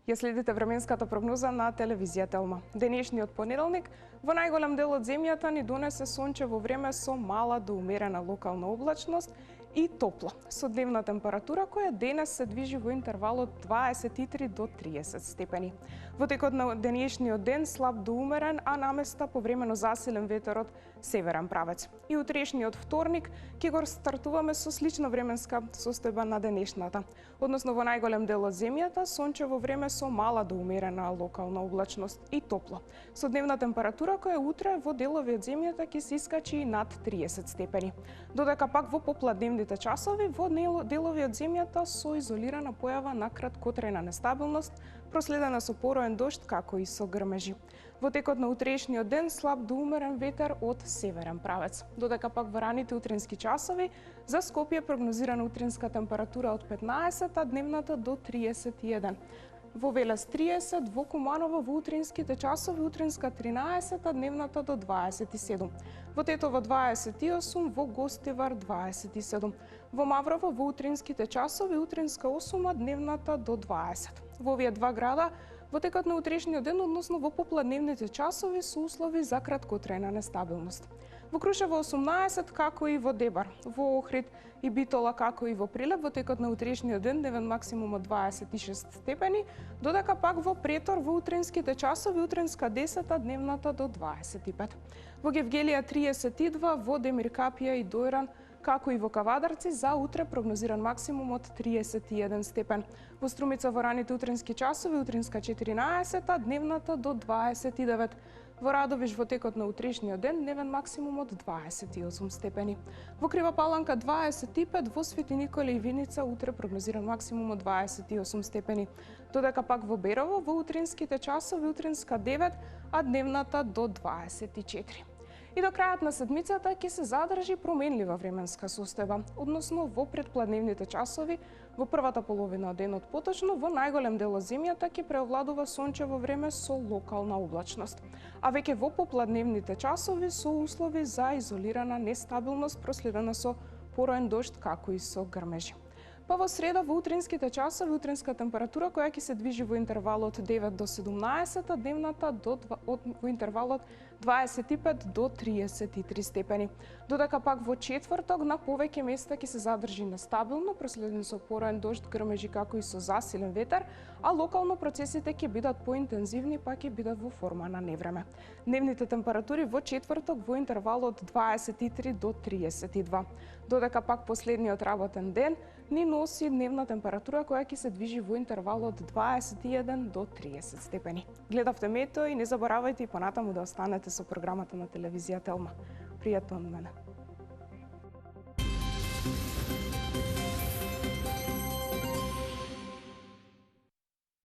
Ја следите временската прогноза на телевизија Телма. Денешниот понеделник во најголем дел од земјата ни донесе сончево време со мала до умерена локална облачност и топло, со дневна температура која денес се движи во интервал од 23 до 30 степени. Во текот на денешниот ден слаб до умерен, а наместа повремено засилен ветер од северен правец. И утрешниот вторник ќе го стартуваме со слична временска состојба на денешната, односно во најголем дел од земјата сончево време со мала до умерена локална облачност и топло, со дневна температура која утре во делови од земјата ќе се искачи и над 30 степени. Додека пак во попладневните часови во делови од земјата со изолирана појава на краткотрајна нестабилност, проследена со пороен дожд како и со грмежи. Во текот на утрешниот ден слаб до умерен ветер од северен правец. Додека пак во раните утрински часови за Скопје прогнозирана утринска температура од 15, а дневната до 31. Во Велес 30, во Куманово во утринските часови утринска 13, а дневната до 27. Во Тетово 28, во Гостивар 27. Во Маврово во утринските часови утринска 8, а дневната до 20. Во овие два града во текот на утрешниот ден, односно во попладневните часови со услови за краткотрајна нестабилност. Во Крушево 18, како и во Дебар, во Охрид и Битола, како и во Прилеп, во текот на утрешниот ден дневен максимум од 26 степени, додека пак во Претор во утринските часови утринска 10, дневната до 25. Во Гевгелија 32, во Демиркапија и Дојран, како и во Кавадарци, за утре прогнозиран максимум од 31 степен. Во Струмица во раните утрински часови утринска 14, дневната до 29. Во Радовиш во текот на утрешниот ден дневен максимум од 28 степени. Во Крива Паланка 25, во Свети Николе и Виница утре прогнозиран максимум од 28 степени. Додека пак во Берово во утринските часови утринска 9, а дневната до 24. И до крајот на седмицата ќе се задржи променлива временска состојба, односно во предпладневните часови, во првата половина од денот поточно, во најголем дел од земјата ќе преовладува сончево време со локална облачност, а веќе во попладневните часови со услови за изолирана нестабилност проследена со пороен дожд како и со грмежи. Па во среда во утринските часови утринска температура која ќе се движи во интервалот 9 до 17, дневната во интервалот 25 до 33 степени. Додека пак во четврток на повеќе места ќе се задржи нестабилно, проследен со пороен дожд, грмежи како и со засилен ветер, а локално процесите ќе бидат поинтензивни, па ќе бидат во форма на невреме. Дневните температури во четврток во интервалот 23 до 32. Додека пак последниот работен ден ни носи дневна температура која ќе се движи во интервалот 21 до 30 степени. Гледавте Метео и не заборавајте и понатаму да останете со програмата на телевизија Телма. Пријатно од мене.